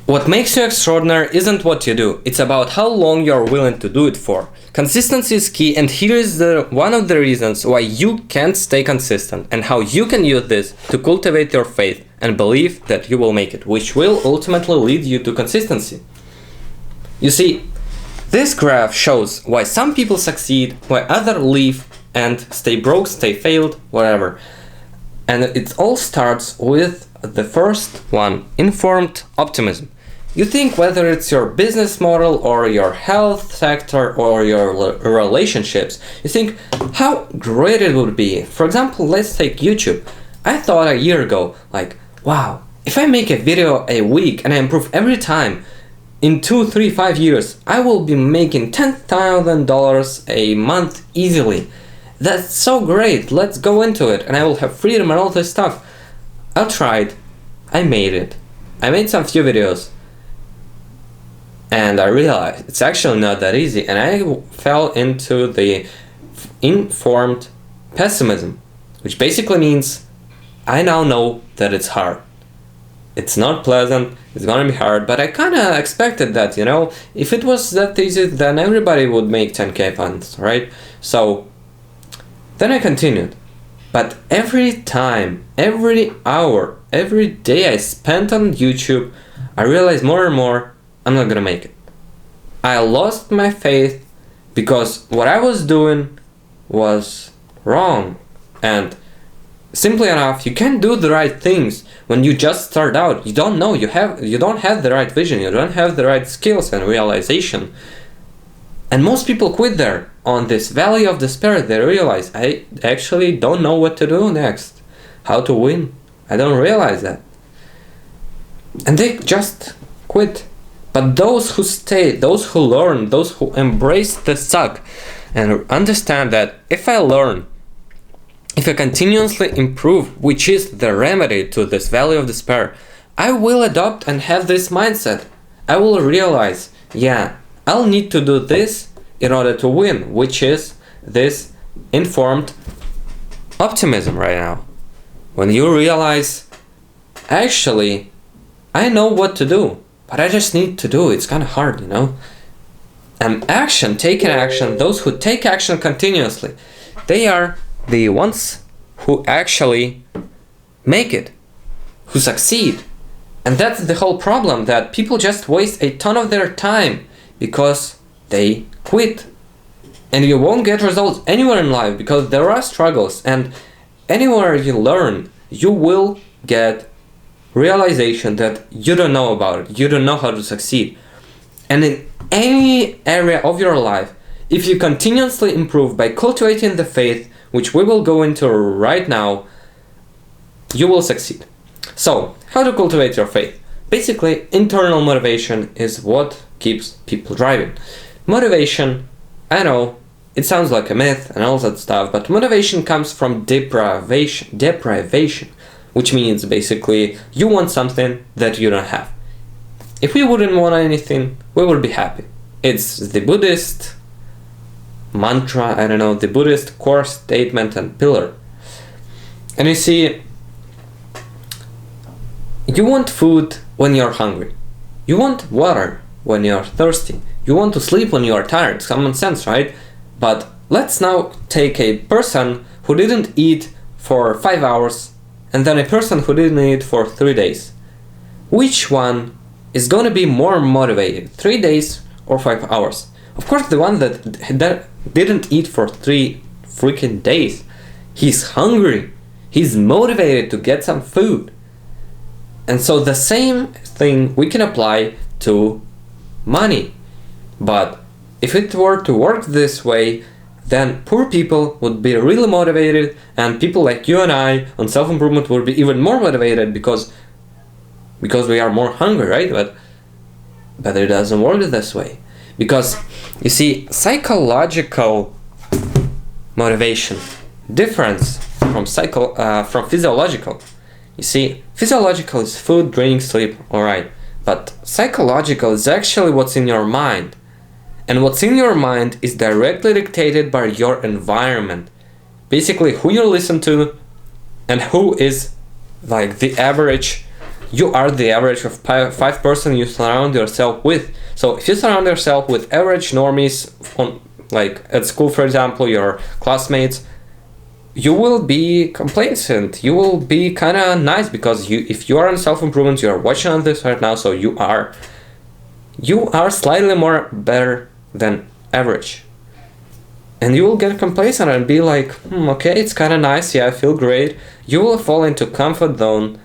What makes you extraordinary isn't what you do, it's about how long you're willing to do it for. Consistency is key, and here is one of the reasons why you can't stay consistent and how you can use this to cultivate your faith and believe that you will make it, which will ultimately lead you to consistency. You see, this graph shows why some people succeed, why others leave and stay broke, stay failed, whatever. And it all starts with the first one, informed optimism. You think whether it's your business model or your health sector or your relationships, you think how great it would be. For example, let's take YouTube. I thought a year ago, like, wow, if I make a video a week and I improve every time, in 2, 3, 5 years, I will be making $10,000 a month easily. That's so great, let's go into it, and I will have freedom and all this stuff. I tried, I made it. I made some few videos. And I realized it's actually not that easy, and I fell into the informed pessimism, which basically means I now know that it's hard. It's not pleasant, it's gonna be hard, but I kinda expected that, you know? If it was that easy, then everybody would make 10k funds, right? So, then I continued. But every time, every hour, every day I spent on YouTube, I realized more and more, I'm not gonna make it. I lost my faith because what I was doing was wrong. And simply enough, you can't do the right things when you just start out. You don't know, you don't have the right vision, you don't have the right skills and realization. And most people quit there on this valley of despair. They realize, I actually don't know what to do next, how to win. I don't realize that. And they just quit. But those who stay, those who learn, those who embrace the suck and understand that if I learn, if I continuously improve, which is the remedy to this valley of despair, I will adopt and have this mindset. I will realize, yeah, I'll need to do this in order to win, which is this informed optimism right now. When you realize, actually, I know what to do, but I just need to do it. It's kind of hard, you know? And taking action, those who take action continuously, they are the ones who actually make it, who succeed. And that's the whole problem, that people just waste a ton of their time because they quit. And you won't get results anywhere in life because there are struggles, and anywhere you learn, you will get realization that you don't know about it, you don't know how to succeed. And in any area of your life, if you continuously improve by cultivating the faith, which we will go into right now, you will succeed. So, how to cultivate your faith? Basically, internal motivation is what keeps people driving. Motivation, I know, it sounds like a myth and all that stuff, but motivation comes from deprivation, which means basically you want something that you don't have. If we wouldn't want anything, we would be happy. It's the Buddhist mantra, I don't know, the Buddhist core statement and pillar. And you see, you want food when you're hungry. You want water when you're thirsty. You want to sleep when you are tired. Common sense, right? But let's now take a person who didn't eat for 5 hours and then a person who didn't eat for 3 days. Which one is going to be more motivated, 3 days or 5 hours? Of course, the one that didn't eat for 3 freaking days. He's hungry. He's motivated to get some food. And so the same thing we can apply to money. But if it were to work this way, then poor people would be really motivated, and people like you and I on self-improvement would be even more motivated because we are more hungry, right? But it doesn't work this way. Because, you see, psychological motivation difference from physiological. You see, physiological is food, drink, sleep, alright. But psychological is actually what's in your mind. And what's in your mind is directly dictated by your environment. Basically, who you listen to and who is like the average you are the average of five person you surround yourself with. So if you surround yourself with average normies, on like at school, for example, your classmates, you will be complacent. You will be kind of nice because if you are on self-improvement, you are watching on this right now, so you are slightly more better than average. And you will get complacent and be like, okay, it's kind of nice, yeah, I feel great. You will fall into comfort zone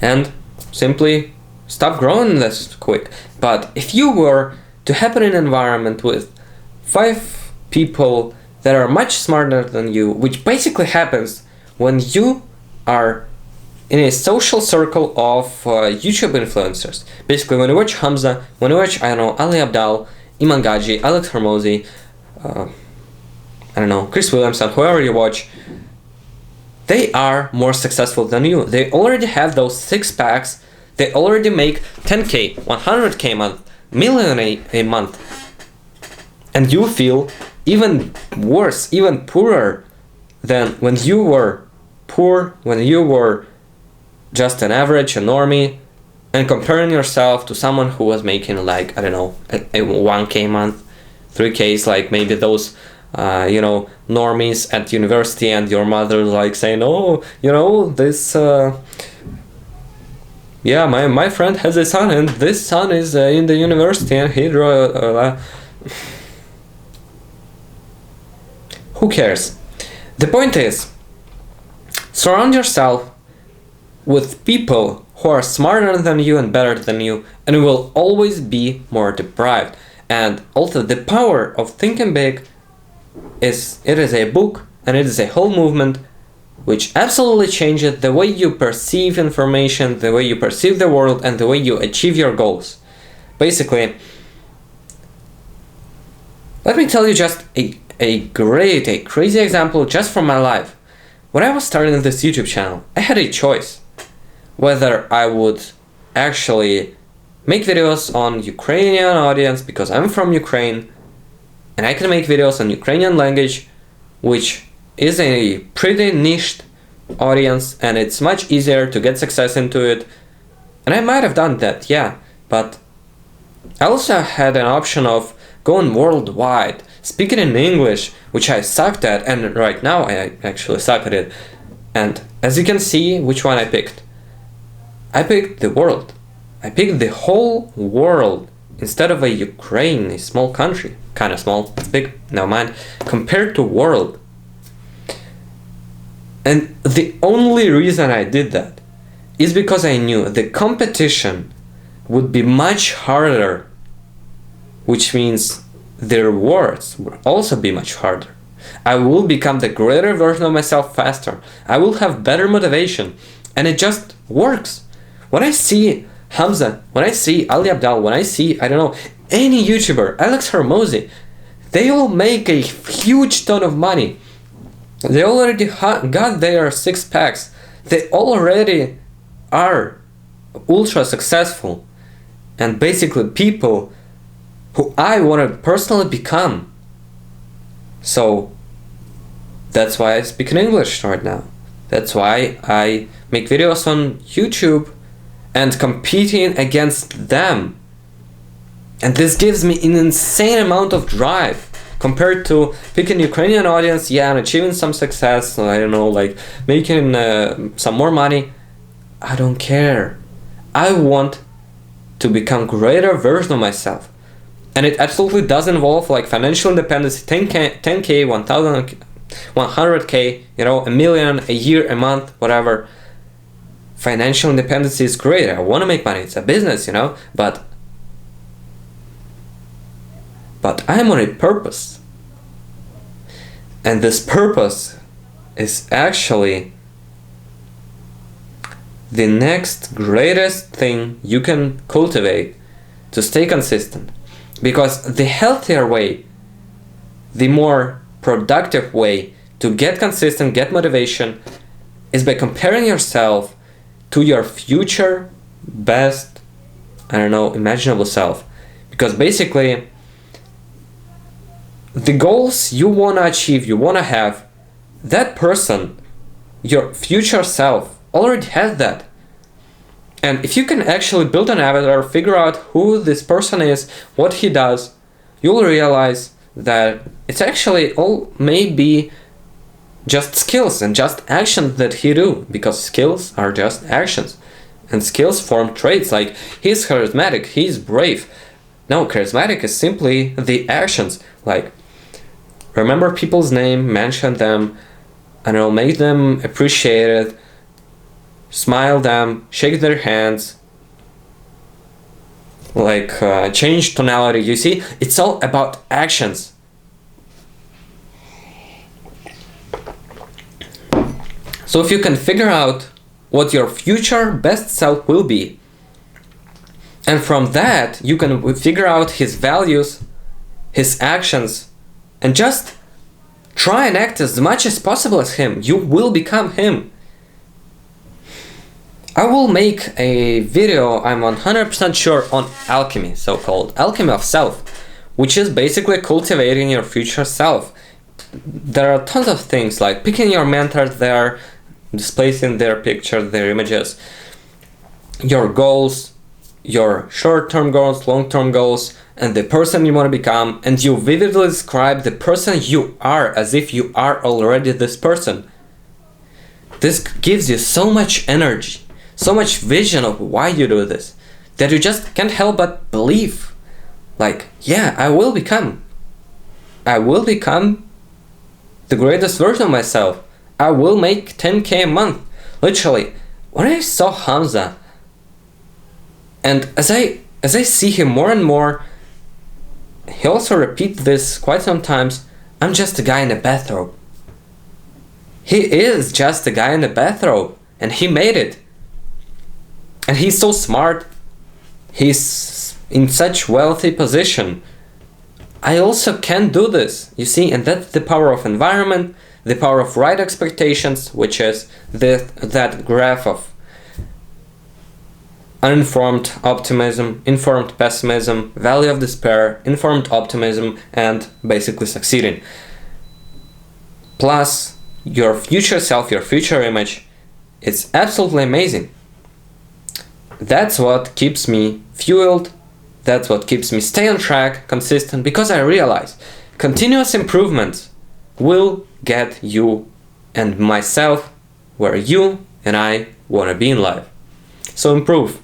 and simply stop growing this quick. But if you were to happen in an environment with 5 people that are much smarter than you, which basically happens when you are in a social circle of YouTube influencers. Basically, when you watch Hamza, when you watch, I don't know, Ali Abdaal, Iman Gadzhi, Alex Hormozi, I don't know, Chris Williamson, whoever you watch, they are more successful than you. They already have those 6 packs. They already make 10K, 100K a month, million a month. And you feel even worse, even poorer than when you were poor, when you were just an average, a normie, and comparing yourself to someone who was making like, I don't know, a 1K a month, 3Ks, like maybe those normies at university, and your mother like saying, oh, this my friend has a son, and this son is in the university, and he who cares? The point is, surround yourself with people who are smarter than you and better than you, and you will always be more deprived. And also, the power of thinking big is a book, and it is a whole movement which absolutely changes the way you perceive information, the way you perceive the world, and the way you achieve your goals. Basically, let me tell you just a crazy example just from my life. When I was starting this YouTube channel, I had a choice whether I would actually make videos on Ukrainian audience because I'm from Ukraine and I can make videos on Ukrainian language, which is a pretty niched audience and it's much easier to get success into it. And I might have done that, yeah, but I also had an option of going worldwide, speaking in English, which I sucked at, and right now I actually suck at it. And as you can see, which one I picked? I picked the world. I picked the whole world instead of a Ukraine, a small country. Kind of small, it's big, never mind. Compared to world. And the only reason I did that is because I knew the competition would be much harder, which means the rewards will also be much harder. I will become the greater version of myself faster. I will have better motivation, and it just works. When I see Hamza, when I see Ali Abdaal, when I see, I don't know, any YouTuber, Alex Hormozi, they all make a huge ton of money. They already got their 6 packs. They already are ultra successful. And basically people who I want to personally become. So that's why I speak in English right now. That's why I make videos on YouTube and competing against them. And this gives me an insane amount of drive compared to picking Ukrainian audience, yeah, and achieving some success, I don't know, like making some more money. I don't care. I want to become greater version of myself. And it absolutely does involve like financial independence, 10K, 1,000, 100K, a million, a year, a month, whatever. Financial independence is great. I want to make money. It's a business, but I'm on a purpose. And this purpose is actually the next greatest thing you can cultivate to stay consistent. Because the healthier way, the more productive way to get consistent, get motivation, is by comparing yourself to your future best, imaginable self. Because basically, the goals you want to achieve, you want to have, that person, your future self, already has that. And if you can actually build an avatar, figure out who this person is, what he does, you'll realize that it's actually all maybe just skills and just actions that he do, because skills are just actions. And skills form traits, like he's charismatic, he's brave. No, charismatic is simply the actions, like remember people's name, mention them, and it'll make them appreciated, smile them, shake their hands, like change tonality. You see, it's all about actions. So if you can figure out what your future best self will be, and from that you can figure out his values, his actions, and just try and act as much as possible as him, you will become him. I will make a video, I'm 100% sure, on alchemy, so-called alchemy of self, which is basically cultivating your future self. There are tons of things, like picking your mentors there, displacing their picture, their images, your goals, your short-term goals, long-term goals, and the person you want to become, and you vividly describe the person you are as if you are already this person. This gives you so much energy, so much vision of why you do this, that you just can't help but believe. Like, yeah, I will become the greatest version of myself. I will make 10k a month. Literally, when I saw Hamza, and as I see him more and more, he also repeats this quite sometimes, I'm just a guy in a bathrobe. He is just a guy in a bathrobe, and he made it. And he's so smart. He's in such wealthy position. I also can do this, you see, and that's the power of environment, the power of right expectations, which is that graph of uninformed optimism, informed pessimism, valley of despair, informed optimism, and basically succeeding. Plus your future self, your future image. It's absolutely amazing. That's what keeps me fueled. That's what keeps me stay on track, consistent, because I realize continuous improvements will get you and myself where you and I want to be in life. So improve.